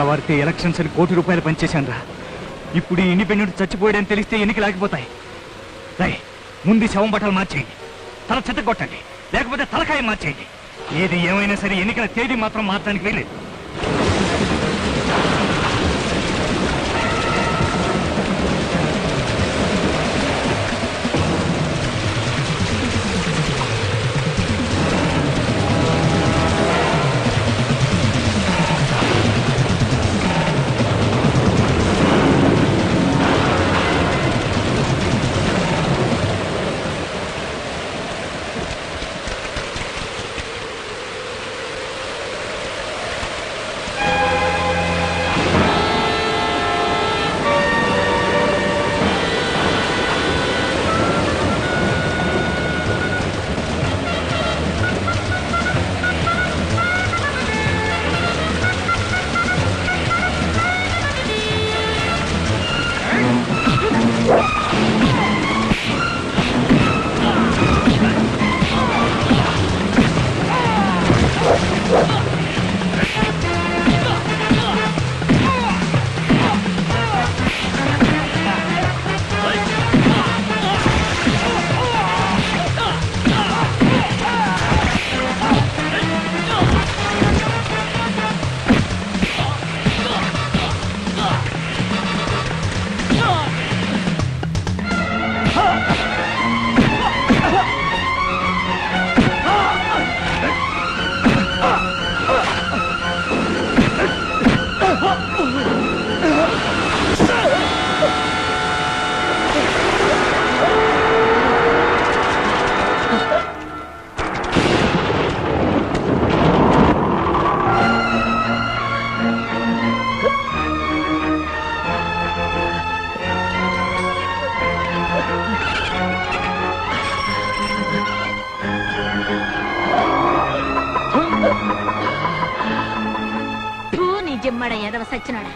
తెల్లవారితే ఎలక్షన్స్ అని ₹1 కోటి పనిచేశాను రా. ఇప్పుడు ఈ ఇండిపెండెంట్ చచ్చిపోయాడని తెలిస్తే ఎన్నికలు ఆగిపోతాయి. రై, ముందు శవం బట్టలు మార్చేయండి, తల చెత్త కొట్టండి, లేకపోతే తలకాయ మార్చేయండి. ఏది ఏమైనా సరే ఎన్నికల తేదీ మాత్రం మార్చడానికి వీలేదు. జిమ్మడ ఎదవ సచ్చినాడా.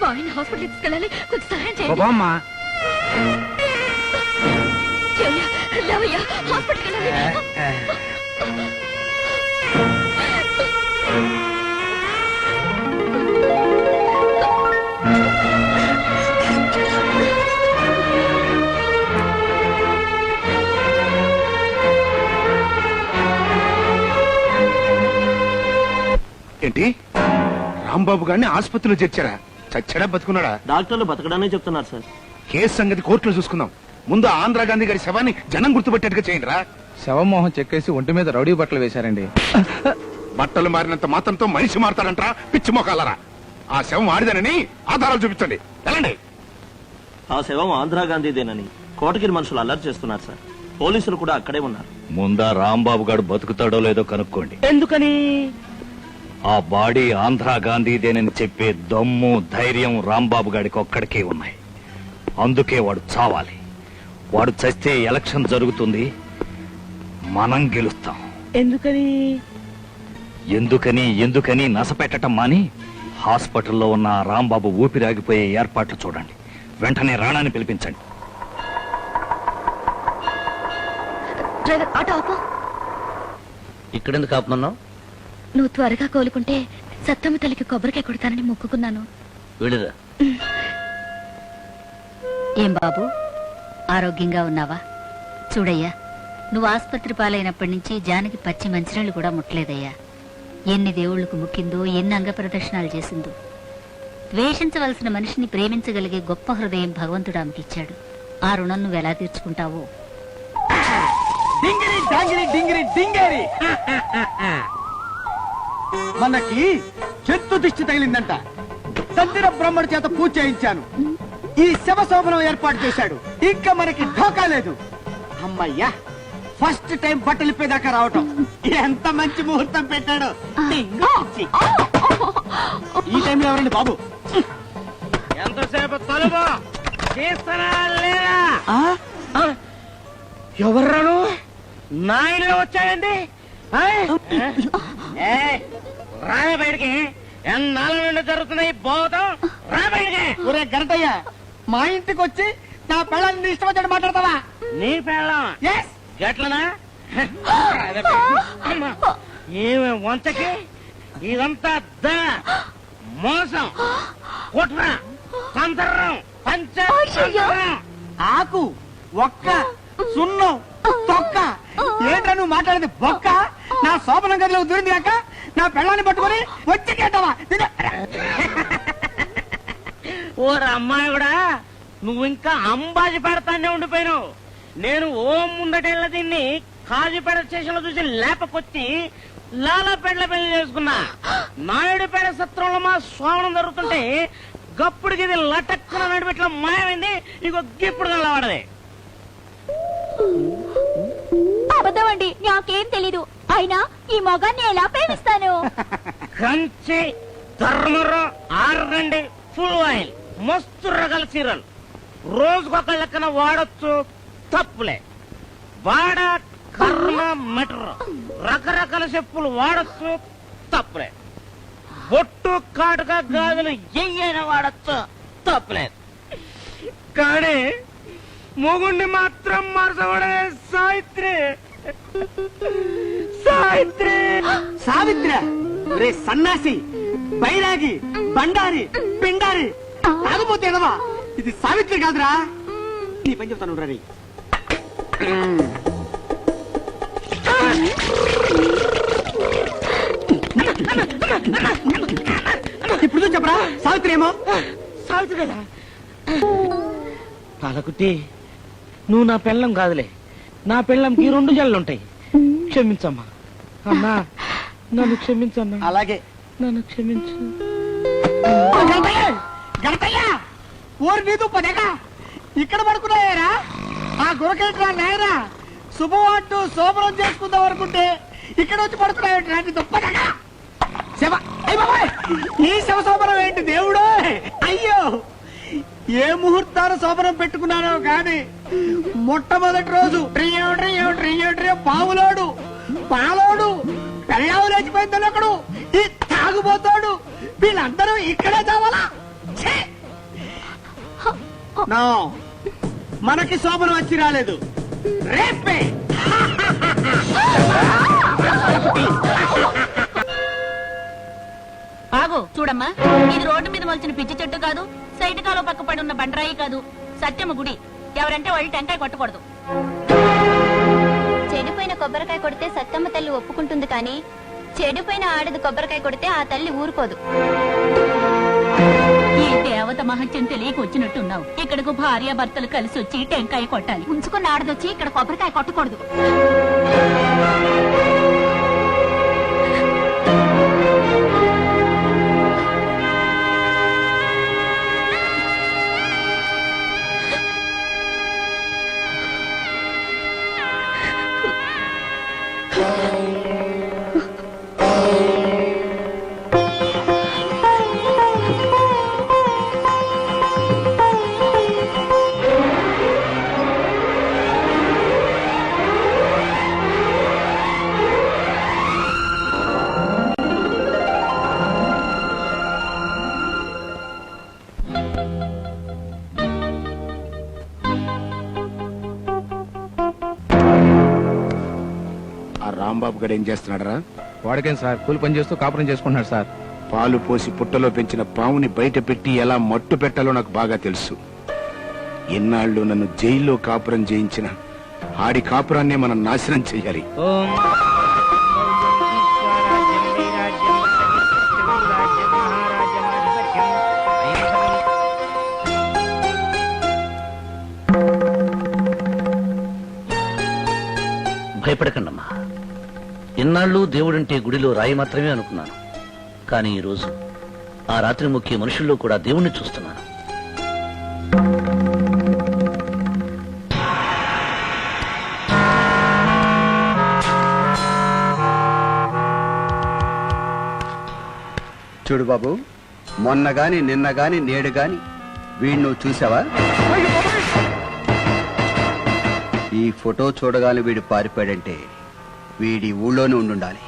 బాయ్ని హాస్పిటల్ తీసుకెళ్ళాలి, కొంచెం సహాయం చేయండి. హాస్పిటల్ వెళ్ళాలి. ఏంటి, రాంబాబు గారిని ఆసుపత్రిలో చేర్చారా? చచ్చాడా బతుకున్నాడా? డాక్టర్లు బతకడానే చెప్తున్నారు సార్. కేసు సంగతి కోర్టులో చూసుకుందాం. ముందు ఆంధ్రా గాంధీ గారి శవాన్ని జనం గుర్తుపెట్టేట్టుగా చేయండి రా. శవం మోహం చెక్కేసి ఒంటి మీద రౌడీ బట్టలు వేశారండి. బట్టలు మారినంత మాత్రంతో మనిషి మారతాడంట్రా, పిచ్చి మోకాలరా. ఆ శవం ఆడిదనని ఆధారాలు చూపించండి. వెళ్ళండి. ఆ శవం ఆంధ్రా గాంధీదేనని కోటగిరి మనుషులు అల్లరి చేస్తున్నారు సార్. పోలీసులు కూడా అక్కడే ఉన్నారు. ముందా రాంబాబు గారు బతుకుతాడో లేదో కనుక్కోండి. ఎందుకని? ఆ బాడీ ఆంధ్రా గాంధీదేనని చెప్పే దమ్ము ధైర్యం రాంబాబు గారికి ఒక్కడికే ఉన్నాయి. అందుకే వాడు చావాలి. వాడు చస్తే ఎలక్షన్ జరుగుతుంది, మనం గెలుస్తాం. ఎందుకని? ఎందుకని నసపెట్టడం మాని హాస్పిటల్లో ఉన్న రాంబాబు ఊపిరాగిపోయే ఏర్పాట్లు చూడండి. వెంటనే రాణాన్ని పిలిపించండి. ఇక్కడెందుకు ఆపుతున్నావు? నువ్వు త్వరగా కోలుకుంటే సత్తమ్మ తల్లికి కొబ్బరికాయ కొడతానని మొక్కుకున్నాను. వెళ్ళిరా. ఏం బాబు, ఆరోగ్యంగా ఉన్నావా? చూడయ్యా, నువ్వు ఆసుపత్రి పాలైనప్పటి నుంచి జానకి పచ్చి మంచినీళ్ళు కూడా ముట్టలేదయ్యా. ఎన్ని దేవుళ్లకు ముక్కిందో, ఎన్ని అంగ ప్రదర్శనాలు చేసిందో. ద్వేషించవలసిన మనిషిని ప్రేమించగలిగే గొప్ప హృదయం భగవంతుడు ఆమెకిచ్చాడు. ఆ రుణం నువ్వు ఎలా తీర్చుకుంటావో. మనకి చెట్టు దిష్టి తగిలిందంట. తందిర బ్రహ్మడి చేత పూజ చేయించాను. ఈ శవ శోభనం ఏర్పాటు చేశాడు. ఇంకా మనకి ఢోకా లేదు. అమ్మయ్యా, ఫస్ట్ టైం బట్టలు ఇప్పేదాకా రావటం ఎంత మంచి ముహూర్తం పెట్టాడు. ఈ టైంలో ఎవరండి బాబు? ఎంతసేపు తలుపు తీస్తానా లేదా? ఎవర్రాను? నా ఇల్లు వచ్చాయండి. రాయ బయటికి ఎన్నాళ్ళ నుండి జరుగుతున్నాయి బోధం. రా బయటికి. ఒరే గరటయ్య, మా ఇంటికి వచ్చి నా పెళ్ళాన్ని ఇష్టం వచ్చాడు మాట్లాడతావా? నీ పెళ్ళం ఎస్. గట్లనా? ఏమి వంచకి ఇదంతా మోసం, కుట్ర, తంత్రం, పంచం. ఆకు ఒక్క సున్నం తొక్క ఏంట్రా నువ్వు మాట్లాడేది బొక్క? నా శోభనం గదిలో దూరింది కాక నా పెళ్ళాన్ని పట్టుకొని వచ్చి కేటవా? ఓరు అమ్మాయి కూడా నువ్వు ఇంకా అంబాజీ పెడతానే ఉండిపోయినావు. నేను ఓం ముందటెళ్ళ దీన్ని కాజీపేట స్టేషన్ లో చూసి లేపకొచ్చి లాలాపేటల పెళ్లి చేసుకున్నా. నాయుడుపేట సత్రంలో మా స్వామనం జరుగుతుంటే గప్పుడికి ఇది లటక్కున నడిపెట్ల మాయమైంది. ఇంకో గిప్పుడు కలవాడది. అబద్ధమండి, నాకేం తెలీదు. అయినా ఈ మొగాన్ని ఎలా ప్రేమిస్తాను? కంచి ధర్మరం ఆరండి ఫుల్ ఆయిల్ మస్తు రకాల చీరలు రోజుకొక లెక్కన వాడచ్చు, తప్పులే. వాడ కర్మ మెటర్ రకరకాల చెప్పులు వాడచ్చు, తప్పులే. బొట్టు కాటుగా గాజులు ఎయ్యైనా వాడచ్చు, తప్పులేదు. కానీ మొగుణ్ణి మాత్రం మార్చబడే సావిత్రి. సావిత్రి సావిత్ర రే సన్నాసి, బైరాగి, బండారి, పిండారి, తాగపోతే ఎదవా. ఇది సావిత్రి కాదురా. నీ పని చెప్తాను రా. ఇప్పుడు చెప్పరా సావిత్రి ఏమో? సావిత్రి కదా పాలకుట్టి, నువ్వు నా పెళ్ళం కాదులే. నా పెళ్ళంకి 2 జల్లుంటాయి. క్షమించమ్మా అన్నా, నన్ను క్షమించన్నా. అలాగే నన్ను క్షమించు. ఊరి నీదు పదేగా ఇక్కడ పడుకున్నాయారా? ఆ గురకేట్రా నాయరా, శుభవార్డు శోభనం చేసుకుందాం అనుకుంటే ఇక్కడ వచ్చి పడుకున్నాయా? దుప్పదగా శవ. ఈ శవ శోభనం ఏంటి దేవుడు? అయ్యో, ఏ ముహూర్తాలు శోభనం పెట్టుకున్నానో కానీ మొట్టమొదటి రోజు పావులోడు పాలోడు పెళ్ళావు లేచిపోయిందని ఒకడు, ఈ తాగుబోతాడు, వీళ్ళందరూ ఇక్కడే చావాలా? నో, మనకి శోభనం వచ్చి రాలేదు, రేపే. ఆగు చూడమ్మా, ఇది రోడ్డు మీద మొలిచిన పిచ్చి చెట్టు కాదు, సైడ్ కాలో పక్క పడి ఉన్న బండరాయి కాదు, సత్యమ్మ గుడి. ఎవరంటే వాళ్ళు టెంకాయ కొట్టకూడదు. చెడిపోయిన కొబ్బరికాయ కొడితే సత్తమ్మ తల్లి ఒప్పుకుంటుంది, కానీ చెడిపోయిన ఆడది కొబ్బరికాయ కొడితే ఆ తల్లి ఊరుకోదు. ఈ దేవత మహత్యం తెలియక వచ్చినట్టున్నావు. ఇక్కడకు భార్య భర్తలు కలిసి వచ్చి టెంకాయ కొట్టాలి. ఉంచుకున్న ఆడదొచ్చి ఇక్కడ కొబ్బరికాయ కొట్టకూడదు. రాంబాబు గడు ఏం చేస్తున్నాడరా? వాడికేం సార్, కూలి పని చేస్తూ కాపురం చేసుకుంటున్నాడు సార్. పాలు పోసి పుట్టలో పెంచిన పావుని బయట పెట్టి ఎలా మట్టు పెట్టాలో నాకు బాగా తెలుసు. ఎన్నాళ్ళు నన్ను జైల్లో కాపురం చేయించిన ఆడి కాపురాన్నే మనం నాశనం చెయ్యాలి. భయపడకండమ్మా. ఎన్నాళ్ళు దేవుడంటే గుడిలో రాయి మాత్రమే అనుకున్నాను. కానీ ఈరోజు ఆ రాత్రి మొక్కే మనుషుల్లో కూడా దేవుణ్ణి చూస్తున్నాను. చూడు బాబు, మొన్న గాని నిన్న గాని నేడు గాని వీడు నువ్వు చూసావా? ఈ ఫోటో చూడగానే వీడు పారిపోయాడంటే వీడి ఊళ్ళోనే ఉండాలి.